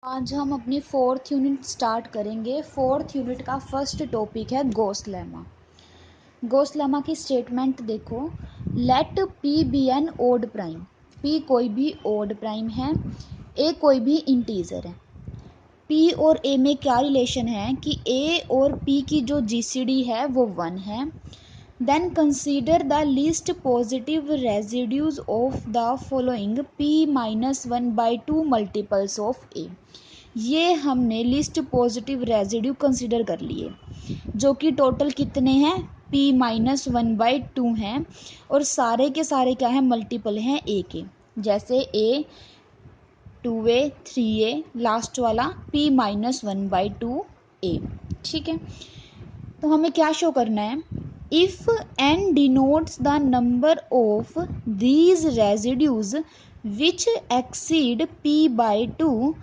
आज हम अपनी फोर्थ यूनिट स्टार्ट करेंगे। फोर्थ यूनिट का फर्स्ट टॉपिक है गॉस लेमा। गॉस लेमा की स्टेटमेंट देखो, let p be an odd prime. P कोई भी ओड प्राइम है, ए कोई भी इंटीजर है। पी और ए में क्या रिलेशन है कि ए और पी की जो जीसीडी है वो 1 है। Then consider the least positive residues of the following p-1/2 multiples of a. ये हमने लिस्ट पॉजिटिव रेजिड्यू कंसीडर कर लिए, जो कि टोटल कितने हैं, p-1/2 हैं, और सारे के सारे क्या है, मल्टीपल हैं ए के। जैसे ए 2a 3a, लास्ट वाला p-1/2 ए। ठीक है, तो हमें क्या शो करना है, if n denotes the number of these residues which exceed p/2,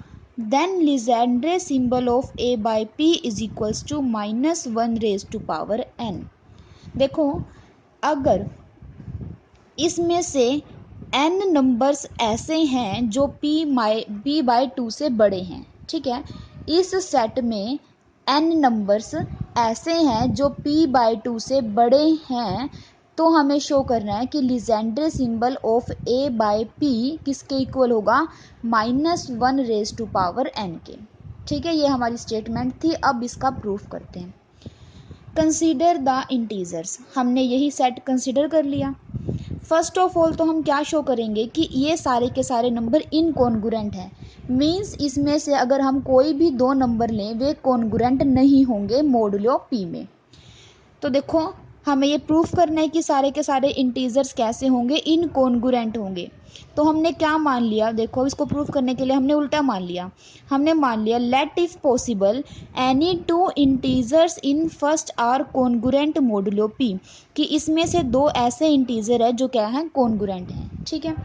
then Legendre symbol of a by p is equals to -1n। देखो, अगर इसमें से n नंबर्स ऐसे हैं जो p/2 से बड़े हैं, ठीक है, इस सेट में n नंबर्स ऐसे हैं जो p/2 से बड़े हैं, तो हमें शो करना है कि Legendre symbol of a by p किसके इक्वल होगा, -1n के। ठीक है, ये हमारी स्टेटमेंट थी। अब इसका प्रूफ करते हैं। कंसीडर द इंटीजर्स, हमने यही सेट कंसीडर कर लिया। फर्स्ट ऑफ ऑल तो हम क्या शो करेंगे कि ये सारे के सारे नंबर इनकॉन्ग्रुएंट हैं। मीन्स इसमें से अगर हम कोई भी दो नंबर लें वे कॉन्ग्रुएंट नहीं होंगे मॉडुलो पी में। तो देखो, हमें ये प्रूफ करना है कि सारे के सारे इंटीजर्स कैसे होंगे, इनकॉन्ग्रुएंट होंगे। तो हमने क्या मान लिया, देखो इसको प्रूफ करने के लिए हमने उल्टा मान लिया। हमने मान लिया let if possible any two integers in first are congruent modulo p, कि इसमें से दो ऐसे इंटीजर है जो क्या है, कॉन्ग्रुएंट हैं। ठीक है,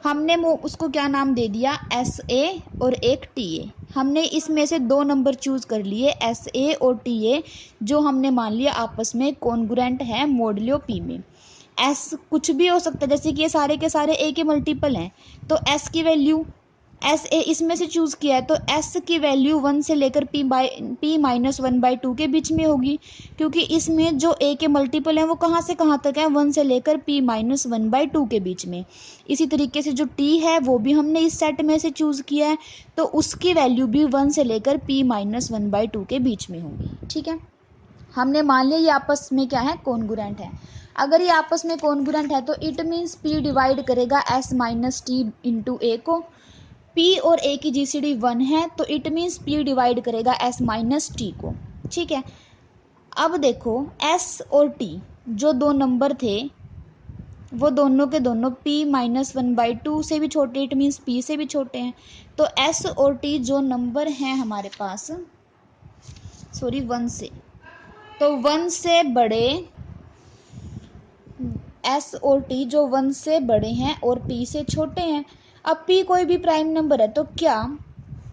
हमने उसको क्या नाम दे दिया, एस ए और एक टी ए। हमने इसमें से दो नंबर चूज कर लिए, एस ए और टी ए, जो हमने मान लिया आपस में कॉन्ग्रुएंट है मॉडुलो पी में। एस कुछ भी हो सकता है, जैसे कि ये सारे के सारे ए के मल्टीपल हैं, तो एस की वैल्यू, एस ए इसमें से चूज किया है तो एस की वैल्यू 1 से लेकर p-1/2 के बीच में होगी, क्योंकि इसमें जो ए के मल्टीपल हैं वो कहाँ से कहाँ तक है, 1 से लेकर p-1/2 के बीच में। इसी तरीके से जो टी है वो भी हमने इस सेट में से चूज किया है, तो उसकी वैल्यू भी 1 से लेकर p-1/2 के बीच में होगी। ठीक है, हमने मान लिया ये आपस में क्या है, कॉन्ग्रुएंट है। अगर ये आपस में कॉन्ग्रुएंट है तो इट मीन्स p डिवाइड करेगा s माइनस टी इंटू ए को। p और a की जीसीडी 1 है, तो इट मीन्स p डिवाइड करेगा s माइनस टी को। ठीक है, अब देखो s और t जो दो नंबर थे वो दोनों के दोनों p-1/2 से भी छोटे, इट मीन्स p से भी छोटे हैं। तो s और t जो नंबर हैं हमारे पास, 1 से, तो 1 से बड़े s और t जो 1 से बड़े हैं और p से छोटे हैं। अब p कोई भी प्राइम नंबर है, तो क्या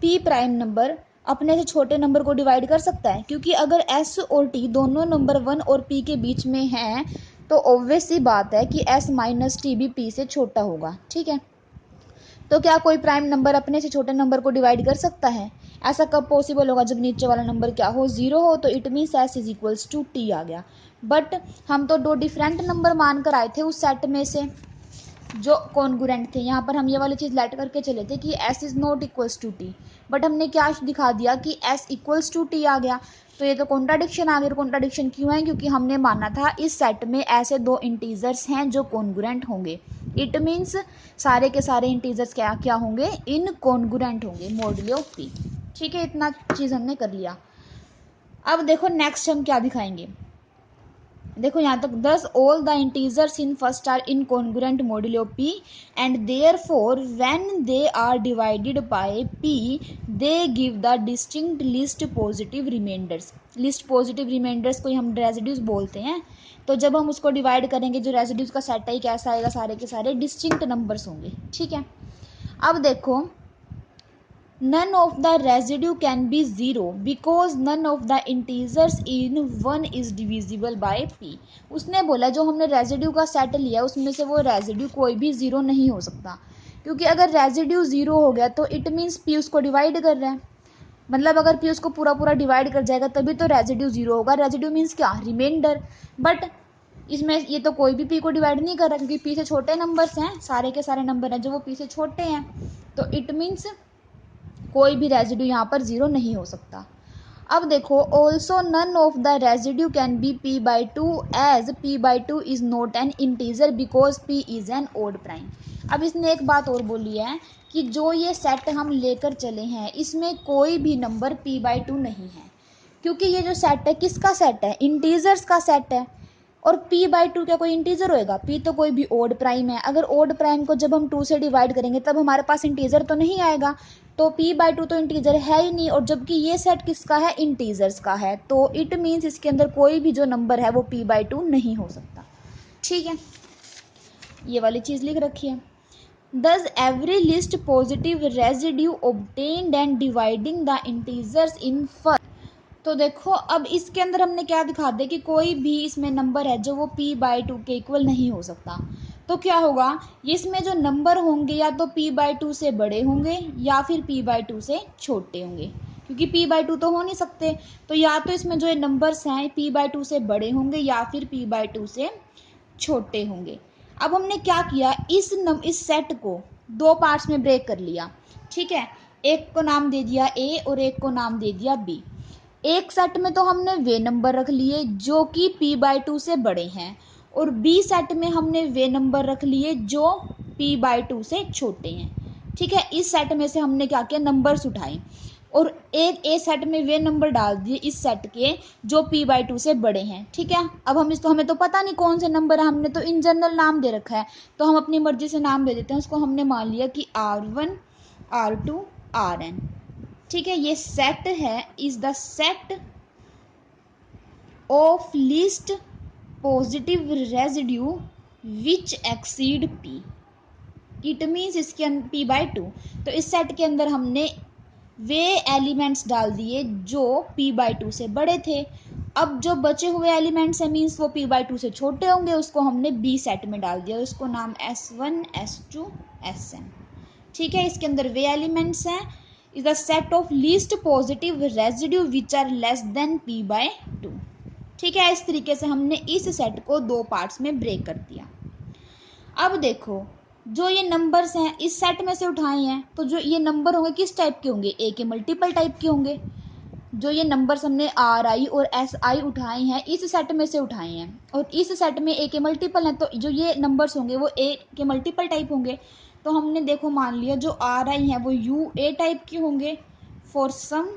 p प्राइम नंबर अपने से छोटे नंबर को डिवाइड कर सकता है, क्योंकि अगर s और t दोनों नंबर 1 और p के बीच में हैं तो ऑब्वियस सी बात है कि s माइनस टी भी p से छोटा होगा। ठीक है, तो क्या कोई प्राइम नंबर अपने से छोटे नंबर को डिवाइड कर सकता है? ऐसा कब पॉसिबल होगा, जब नीचे वाला नंबर क्या हो, 0 हो। तो it means s is equals to t आ गया। बट हम तो दो डिफरेंट नंबर मान कर आए थे उस सेट में से जो कॉन्ग्रुएंट थे। यहाँ पर हम ये वाली चीज़ लेट करके चले थे कि s is not equals to t, but हमने क्या दिखा दिया कि s इक्वल्स टू टी आ गया। तो ये तो कॉन्ट्राडिक्शन आ गया। कॉन्ट्राडिक्शन क्यों है, क्योंकि हमने माना था इस सेट में ऐसे दो इंटीजर्स हैं जो कॉन्ग्रुएंट होंगे। इट मीन्स सारे के सारे इंटीजर्स क्या क्या होंगे, इनकॉन्ग्रुएंट होंगे मॉडुलो पी। ठीक है, इतना चीज़ हमने कर लिया। अब देखो नेक्स्ट हम क्या दिखाएंगे। देखो यहाँ तक, thus all the integers in first are incongruent modulo p and therefore when they are divided by p they give the distinct list positive remainders. List positive remainders को हम रेजिड्यूज बोलते हैं। तो जब हम उसको डिवाइड करेंगे, जो रेजिड्यूज का सेट है कैसा आएगा, सारे के सारे डिस्टिंक्ट नंबर्स होंगे। ठीक है, अब देखो, none of the residue can be 0 because none of the integers in 1 is divisible by p। उसने बोला जो हमने रेजिड्यू का सेट लिया उसमें से वो रेजिड्यू कोई भी 0 नहीं हो सकता। क्योंकि अगर रेजिड्यू 0 हो गया तो इट मीन्स पी उसको डिवाइड कर रहा है, मतलब अगर पी उसको पूरा पूरा डिवाइड कर जाएगा तभी तो रेजिड्यू 0 होगा। रेजिड्यू मीन्स क्या, रिमाइंडर। बट इसमें ये तो कोई भी पी को डिवाइड नहीं कर रहा क्योंकि पी से छोटे नंबर्स हैं, सारे के सारे नंबर हैं जो वो पी से छोटे हैं, तो इट मीन्स कोई भी रेजिड्यू यहाँ पर 0 नहीं हो सकता। अब देखो, also none of the residue can be P by two as P by two is not an integer because P is an odd prime. अब इसने एक बात और बोली है कि जो ये सेट हम लेकर चले हैं इसमें कोई भी नंबर पी बाई टू नहीं है, क्योंकि ये जो सेट है किसका सेट है, इंटीजर्स का सेट है। और p बाई टू क्या कोई इंटीजर होएगा, p तो कोई भी ओड प्राइम है। अगर ओड प्राइम को जब हम 2 से डिवाइड करेंगे तब हमारे पास इंटीजर तो नहीं आएगा, तो p बाई टू तो इंटीजर है ही नहीं। और जबकि ये सेट किसका है, इंटीजर्स का है, तो इट मीन्स इसके अंदर कोई भी जो नंबर है वो p बाई टू नहीं हो सकता। ठीक है, ये वाली चीज़ लिख रखी है। Thus every list positive residue obtained and dividing the integers in first। तो देखो अब इसके अंदर हमने क्या दिखा दिया कि कोई भी इसमें नंबर है जो वो p बाई टू के इक्वल नहीं हो सकता। तो क्या होगा, इसमें जो नंबर होंगे या तो p बाई टू से बड़े होंगे या फिर p बाई टू से छोटे होंगे, क्योंकि p बाई टू तो हो नहीं सकते। तो या तो इसमें जो नंबर्स हैं p बाई टू से बड़े होंगे या फिर p बाई टू से छोटे होंगे। अब हमने क्या किया, इस सेट को 2 पार्ट्स में ब्रेक कर लिया। ठीक है, एक को नाम दे दिया a और एक को नाम दे दिया b। एक सेट में तो हमने वे नंबर रख लिए जो कि p बाई टू से बड़े हैं, और b सेट में हमने वे नंबर रख लिए जो p बाई टू से छोटे हैं। ठीक है, इस सेट में से हमने क्या किया, नंबर्स उठाए और एक ए सेट में वे नंबर डाल दिए इस सेट के जो p बाई टू से बड़े हैं। ठीक है, अब हमें तो पता नहीं कौन से नंबर है, हमने तो इन जनरल नाम दे रखा है, तो हम अपनी मर्जी से नाम दे देते हैं उसको। हमने मान लिया कि r1 r2 rn। ठीक है, ये सेट है, is the set of least positive residue which exceed p। It means इसके अंदर p बाई टू, तो इस सेट के अंदर हमने वे एलिमेंट्स डाल दिए जो p बाई टू से बड़े थे। अब जो बचे हुए एलिमेंट्स हैं मीन्स वो p बाई टू से छोटे होंगे, उसको हमने b सेट में डाल दिया, उसको नाम s1 s2 sn। ठीक है, इसके अंदर वे एलिमेंट्स हैं, is the set of least positive residue which are less than p by two. ठीक है, इस तरीके से हमने इस सेट को 2 पार्ट्स में ब्रेक कर दिया। अब देखो, जो ये नंबर्स हैं इस सेट में से उठाए हैं, तो जो ये नंबर होंगे किस टाइप के होंगे, ए के मल्टीपल टाइप के होंगे। जो ये नंबर्स हमने आर आई और एस आई उठाए हैं इस सेट में से उठाए हैं, और इस सेट में ए के मल्टीपल हैं, तो जो ये नंबर्स होंगे वो ए के मल्टीपल टाइप होंगे। तो हमने देखो मान लिया जो आर आई हैं वो यू ए टाइप के होंगे फॉर सम,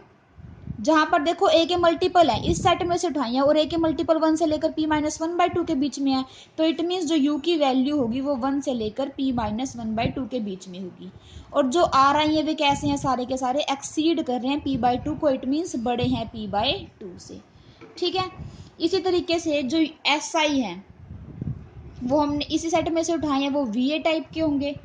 जहां पर देखो ए के मल्टीपल है इस सेट में से उठाई है और ए के मल्टीपल 1 से लेकर p minus one by two के बीच में है, तो इट मीन्स जो u की वैल्यू होगी वो 1 से लेकर p minus one by two के बीच में होगी। और जो आर आई है वे कैसे हैं, सारे के सारे एक्सीड कर रहे हैं p बाई टू को, इट मीन्स बड़े हैं p बाई टू से। ठीक है, इसी तरीके से जो एस आई है वो हमने इसी सेट में से उठाए हैं, वो वी ए टाइप के होंगे,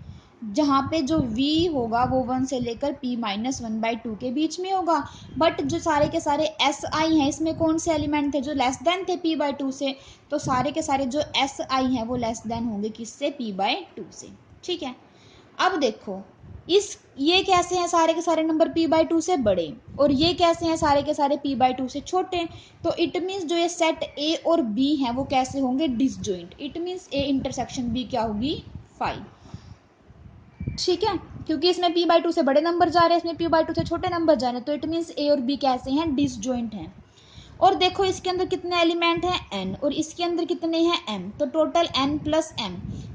जहाँ पे जो v होगा वो 1 से लेकर p minus one by two के बीच में होगा। बट जो सारे के सारे एस आई हैं इसमें कौन से एलिमेंट थे जो लेस देन थे p बाई टू से, तो सारे के सारे जो एस आई हैं वो लेस देन होंगे किससे, p बाई टू से। ठीक है, अब देखो ये कैसे हैं, सारे के सारे नंबर p बाई टू से बड़े, और ये कैसे हैं, सारे के सारे p बाई टू से छोटे। तो इट मीन्स जो ये सेट a और b हैं वो कैसे होंगे, disjoint. It means a intersection b क्या होगी, 5। ठीक है, क्योंकि इसमें p बाई टू से बड़े नंबर जा रहे हैं, इसमें p बाई टू से छोटे नंबर जा रहे हैं, तो इट मीन्स a और b कैसे हैं, डिसजॉइंट हैं। और देखो इसके अंदर कितने एलिमेंट हैं, n, और इसके अंदर कितने हैं, m, तो टोटल n प्लस m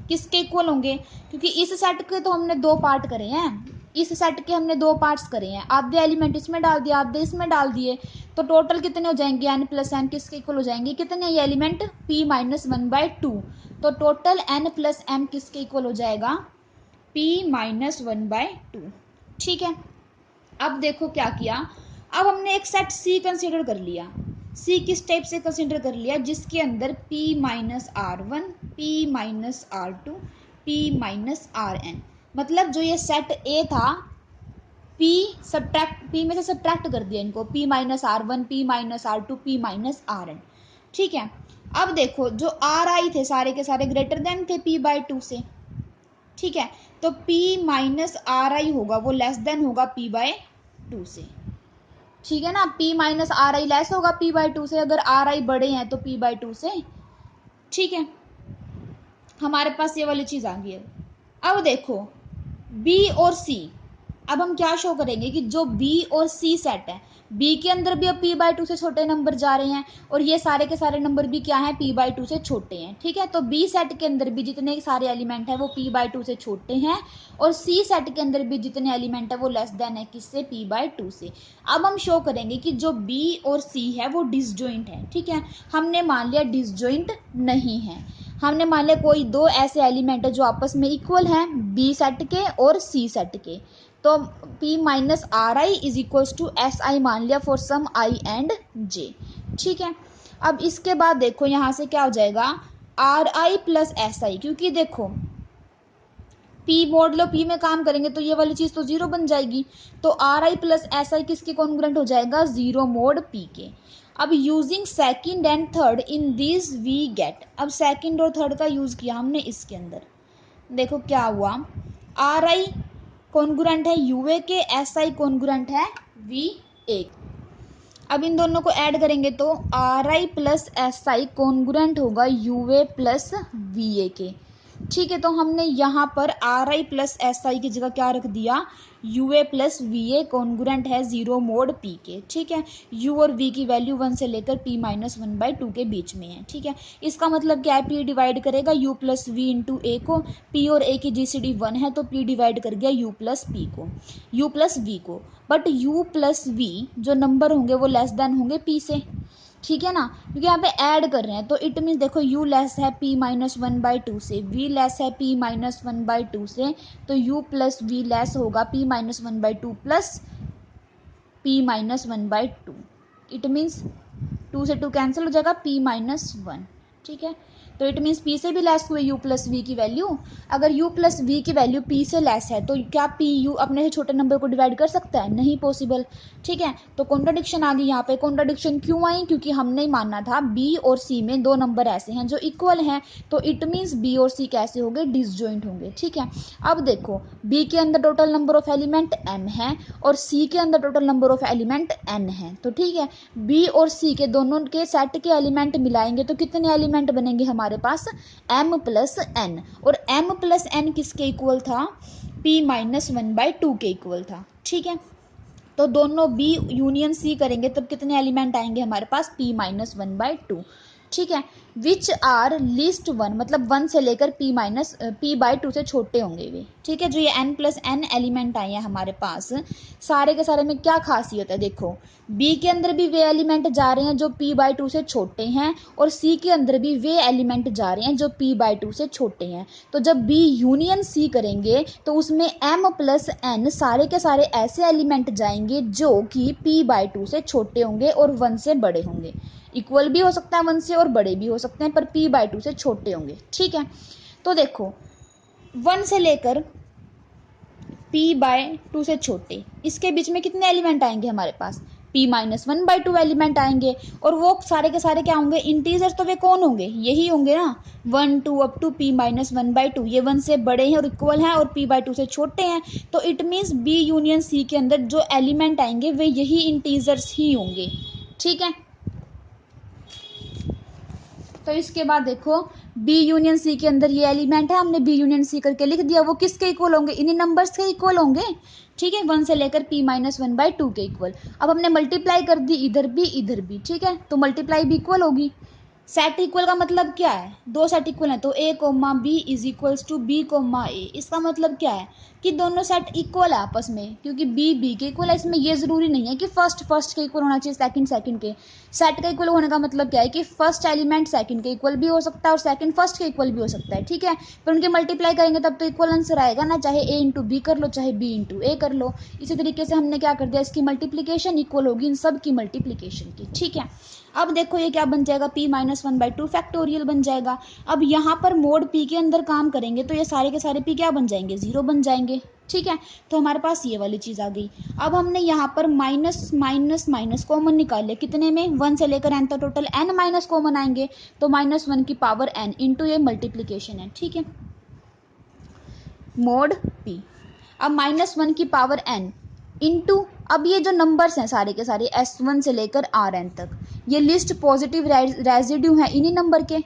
किसके इक्वल होंगे, क्योंकि इस सेट के तो हमने 2 पार्ट करे हैं, इस सेट के हमने 2 पार्ट्स करे हैं, आधे एलिमेंट इसमें डाल दिए आधे इसमें डाल दिए, तो टोटल कितने हो जाएंगे, n प्लस m किसके इक्वल हो जाएंगे, कितने ये element, p minus one by two, तो टोटल n प्लस m किसके इक्वल हो जाएगा, p minus one by two. ठीक है, अब देखो क्या किया, अब हमने एक सेट c कंसीडर कर लिया। c किस टाइप से कंसीडर कर लिया, जिसके अंदर p minus R one, p minus R two, p minus R N, मतलब जो ये सेट a था p में से सब्ट्रैक्ट कर दिया इनको, p minus R one, p minus R two, p minus R N. ठीक है, अब देखो जो आर आई थे सारे के सारे ग्रेटर देन थे p बाई टू से, ठीक है, तो P माइनस आर आई होगा वो लेस देन होगा P/2 से। ठीक है ना, P माइनस आर आई लेस होगा P/2 से, अगर आर आई बड़े हैं तो P/2 से। ठीक है, हमारे पास ये वाली चीज आ गई है। अब देखो B और C, अब हम क्या शो करेंगे कि जो B और C सेट है, B के अंदर भी अब P/2 से छोटे नंबर जा रहे हैं और ये सारे के सारे नंबर भी क्या हैं, P/2 से छोटे हैं। ठीक है, तो B सेट के अंदर भी जितने सारे एलिमेंट हैं वो P/2 से छोटे हैं और C सेट के अंदर भी जितने एलिमेंट है वो लेस देन है किससे, P/2 से। अब हम शो करेंगे कि जो B और C है वो डिसजॉइंट है। ठीक है, हमने मान लिया डिसजॉइंट नहीं है, हमने मान लिया कोई दो ऐसे एलिमेंट है जो आपस में इक्वल हैं, बी सेट के और सी सेट के, तो P minus R I is equals to S I मान लिया फॉर सम आई एंड जे। ठीक है, अब इसके बाद देखो यहाँ से क्या हो जाएगा, आर आई प्लस एस आई, क्योंकि देखो P मोड लो, P में काम करेंगे तो ये वाली चीज तो जीरो बन जाएगी, तो R I plus S I किसके कॉन्ग्रुएंट हो जाएगा, जीरो मोड P के। अब using second and third in this we get, अब सेकंड और थर्ड का यूज किया हमने इसके अंदर, देखो क्या हुआ, आर आई कॉन्ग्रुएंट है यूए के, एस आई कॉन्ग्रुएंट है वी ए। अब इन दोनों को ऐड करेंगे तो R I plus S I congruent होगा यूए प्लस वी ए के। ठीक है, तो हमने यहाँ पर आर आई प्लस एस आई की जगह क्या रख दिया, U A plus V A congruent है जीरो मोड पी के। ठीक है, यू और वी की वैल्यू 1 से लेकर P माइनस 1/2 के बीच में है। ठीक है, इसका मतलब क्या है, P डिवाइड करेगा U प्लस वी इंटू ए को, P और A की GCD 1 है तो P डिवाइड कर गया U प्लस P को, U प्लस V को, बट U प्लस V जो नंबर होंगे वो लेस देन होंगे P से। ठीक है ना, क्योंकि यहाँ पे ऐड कर रहे हैं तो इट मीन्स देखो U लेस है P माइनस 1/2 से, V लेस है P माइनस 1/2 से, तो U प्लस V लेस होगा P minus 1/2 plus P minus 1/2। It means 2 से 2 कैंसिल हो जाएगा, P माइनस 1। ठीक है, तो इट मीन्स P से भी लेस हुए U प्लस V की वैल्यू। अगर U प्लस V की वैल्यू P से लेस है तो क्या P U अपने से छोटे नंबर को डिवाइड कर सकता है, नहीं पॉसिबल। ठीक है, तो कॉन्ट्राडिक्शन आ गई यहाँ पे। कॉन्ट्राडिक्शन क्यों आई, क्योंकि हमने मानना था B और C में दो नंबर ऐसे हैं जो इक्वल हैं, तो इट मीन्स B और C कैसे होंगे, डिसजॉइंट होंगे। ठीक है, अब देखो B के अंदर total number of element m है और C के अंदर total number of element n है, तो ठीक है B और C के दोनों के सेट के एलिमेंट मिलाएंगे तो कितने एलिमेंट बनेंगे हमारे पास, m प्लस n, और m प्लस n किसके इक्वल था, P माइनस 1/2 के इक्वल था। ठीक है, तो दोनों B यूनियन C करेंगे तब कितने एलिमेंट आएंगे हमारे पास, P माइनस 1/2। ठीक है, विच आर लीस्ट 1, मतलब 1 से लेकर P/2 से छोटे होंगे वे। ठीक है, जो ये n प्लस n एलिमेंट आए हैं हमारे पास, सारे के सारे में क्या खासियत है, देखो B के अंदर भी वे एलिमेंट जा रहे हैं जो P/2 से छोटे हैं और C के अंदर भी वे एलिमेंट जा रहे हैं जो P/2 से छोटे हैं। तो जब B यूनियन C करेंगे तो उसमें m प्लस n सारे के सारे ऐसे एलिमेंट जाएंगे जो कि P/2 से छोटे होंगे और 1 से बड़े होंगे। इक्वल भी हो सकता है 1 से और बड़े भी हो सकते हैं, पर P/2 से छोटे होंगे। ठीक है, तो देखो 1 से लेकर P/2 से छोटे, इसके बीच में कितने एलिमेंट आएंगे हमारे पास, P माइनस 1/2 एलिमेंट आएंगे, और वो सारे के सारे क्या होंगे, इंटीजर, तो वे कौन होंगे, यही होंगे ना, 1 2 अप टू P माइनस 1/2, ये 1 से बड़े हैं और इक्वल हैं और P/2 से छोटे हैं, तो it means B union C के अंदर जो एलिमेंट आएंगे वे यही इंटीजर्स ही होंगे। ठीक है, तो इसके बाद देखो B यूनियन C के अंदर ये एलिमेंट है, हमने B यूनियन C करके लिख दिया, वो किसके इक्वल होंगे, इन्हीं नंबर्स के इक्वल होंगे। ठीक है, 1 से लेकर P माइनस 1/2 के इक्वल। अब हमने मल्टीप्लाई कर दी इधर भी इधर भी। ठीक है, तो मल्टीप्लाई भी इक्वल होगी। सेट इक्वल का मतलब क्या है, दो सेट इक्वल है तो A comma B is equals to B comma A। इसका मतलब क्या है कि दोनों सेट इक्वल है आपस में, क्योंकि B के इक्वल है। इसमें ये जरूरी नहीं है कि फर्स्ट के इक्वल होना चाहिए सेकंड के। सेट का इक्वल होने का मतलब क्या है कि फर्स्ट एलिमेंट सेकंड के इक्वल भी हो सकता है और सेकंड फर्स्ट के इक्वल भी हो सकता है। ठीक है, पर उनके मल्टीप्लाई करेंगे तब तो इक्वल आंसर आएगा ना, चाहे A इंटू बी कर लो चाहे B इंटू ए कर लो। इसी तरीके से हमने क्या कर दिया, इसकी मल्टीप्लीकेशन इक्वल होगी इन सब की मल्टीप्लीकेशन की। ठीक है, अब देखो ये क्या बन जाएगा, P माइनस 1/2 फैक्टोरियल बन जाएगा। अब यहाँ पर मोड P के अंदर काम करेंगे तो ये सारे के सारे P क्या बन जाएंगे, जीरो बन जाएंगे। ठीक है, तो हमारे पास ये वाली चीज आ गई। अब हमने यहाँ पर माइनस माइनस माइनस कॉमन निकाले, कितने में, 1 से लेकर n तक टोटल n माइनस कॉमन आएंगे, तो -1 की पावर n इंटू ये मल्टीप्लीकेशन है। ठीक है, मोड p। अब -1 की पावर n इंटू, अब ये जो नंबर्स हैं सारे के सारे S1 से लेकर Rn तक, ये लिस्ट पॉजिटिव रेजिड्यू है इन्हीं नंबर के,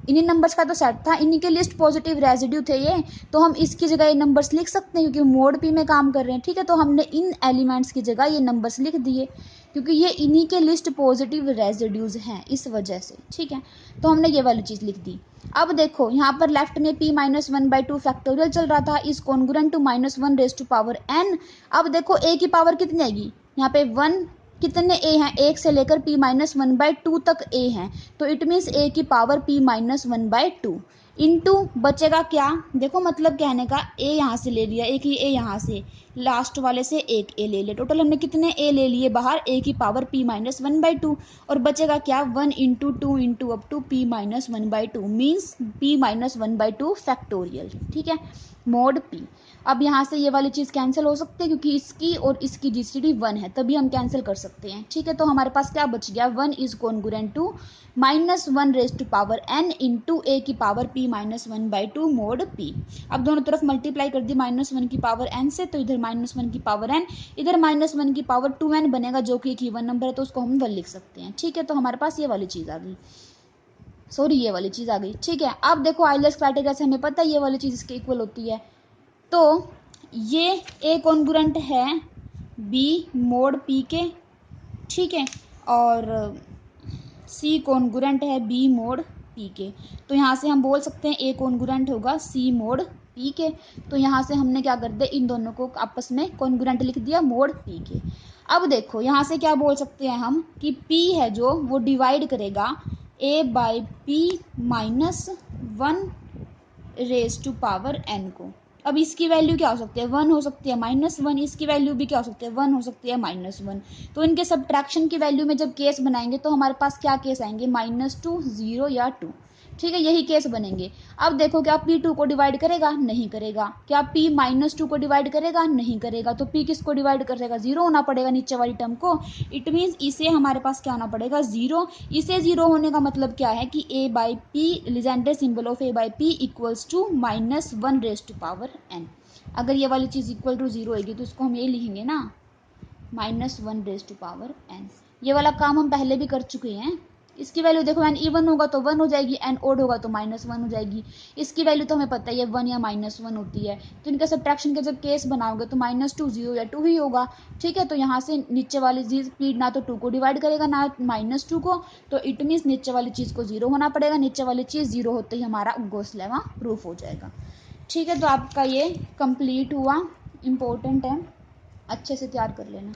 इन्हीं नंबर्स का तो सेट था, इन्हीं के लिस्ट पॉजिटिव रेजिड्यू थे ये, तो हम इसकी जगह ये नंबर्स लिख सकते हैं क्योंकि मोड पी में काम कर रहे हैं, ठीक है। तो हमने इन एलिमेंट्स की जगह ये नंबर्स लिख दिए क्योंकि ये इन्हीं के लिस्ट पॉजिटिव रेजिड्यूज हैं इस वजह से, ठीक है। तो हमने ये वाली चीज़ लिख दी। अब देखो यहाँ पर लेफ्ट में p -1/2 फैक्टोरियल चल रहा था, इज congruent to -1 raise to power n। अब देखो a की पावर कितनी आएगी, यहाँ पे 1, कितने a हैं, 1 से लेकर p -1/2 तक a हैं, तो इट मीन्स a की पावर p -1/2 इंटू बचेगा क्या, देखो मतलब कहने का a यहाँ से ले लिया, एक ही a यहाँ से, लास्ट वाले से एक a ले लिया, टोटल हमने कितने a ले लिए बाहर, a की पावर p -1/2, और बचेगा क्या 1 into 2 into up to p -1/2 means p -1/2 factorial, ठीक है, मोड p। अब यहाँ से ये वाली चीज़ कैंसिल हो सकती है क्योंकि इसकी और इसकी जीसीडी 1 है, तभी हम कैंसिल कर सकते हैं, ठीक है। तो हमारे पास क्या बच गया, 1 is congruent to -1 raise to power n into a की पावर p -1/2 मोड p। अब दोनों तरफ मल्टीप्लाई कर दी -1 की पावर n से, तो इधर -1 की पावर n, इधर -1 की पावर 2n बनेगा जो कि एक इवन नंबर है, तो उसको हम 1 लिख सकते हैं, ठीक है। तो हमारे पास ये वाली चीज़ आ गई, सॉरी ये वाली चीज़ आ गई, ठीक है। अब देखो आइलर्स क्राइटेरिया से हमें पता है ये वाली चीज़ इसके इक्वल होती है, तो ये ए कॉन्ग्रुएंट है बी मोड पी के, ठीक है, और सी कॉन्ग्रुएंट है बी मोड पी के। तो यहाँ से हम बोल सकते हैं ए कॉन्ग्रुएंट होगा सी मोड पी के। तो यहाँ से हमने क्या कर दिया, इन दोनों को आपस में कॉन्ग्रुएंट लिख दिया मोड पी के। अब देखो यहाँ से क्या बोल सकते हैं हम कि p है जो वो डिवाइड करेगा a/p -1 raise to power n को। अब इसकी वैल्यू क्या हो सकती है, 1 हो सकती है -1, इसकी वैल्यू भी क्या हो सकती है 1 हो सकती है -1। तो इनके सब्ट्रैक्शन की वैल्यू में जब केस बनाएंगे तो हमारे पास क्या केस आएंगे, -2, 0 या 2, ठीक है, यही केस बनेंगे। अब देखो क्या p 2 को डिवाइड करेगा, नहीं करेगा, क्या p -2 को डिवाइड करेगा, नहीं करेगा, तो p किसको डिवाइड करेगा, 0 होना पड़ेगा नीचे वाली टर्म को, इट मीन्स इसे हमारे पास क्या होना पड़ेगा 0। इसे 0 होने का मतलब क्या है कि a/p Legendre symbol of a/p equals to -1 raise to power n। अगर ये वाली चीज़ इक्वल टू 0 होगी तो उसको हम ये लिखेंगे ना -1 रेज टू पावर n। ये वाला काम हम पहले भी कर चुके हैं। इसकी वैल्यू देखो n इवन होगा तो 1 हो जाएगी, n ओड होगा तो -1 हो जाएगी। इसकी वैल्यू तो हमें पता ही है 1 या -1 होती है, तो इनका सब्ट्रैक्शन का जब केस बनाओगे तो -2, 0 या 2 ही होगा, ठीक है। तो यहाँ से नीचे वाली चीज़ p ना तो 2 को डिवाइड करेगा ना -2 को, तो इट मीन्स नीचे वाली चीज़ को 0 होना पड़ेगा, नीचे वाली चीज़ 0 होते ही हमारा गॉस लेमा प्रूफ हो जाएगा, ठीक है। तो आपका ये कंप्लीट हुआ, इम्पोर्टेंट है, अच्छे से तैयार कर लेना।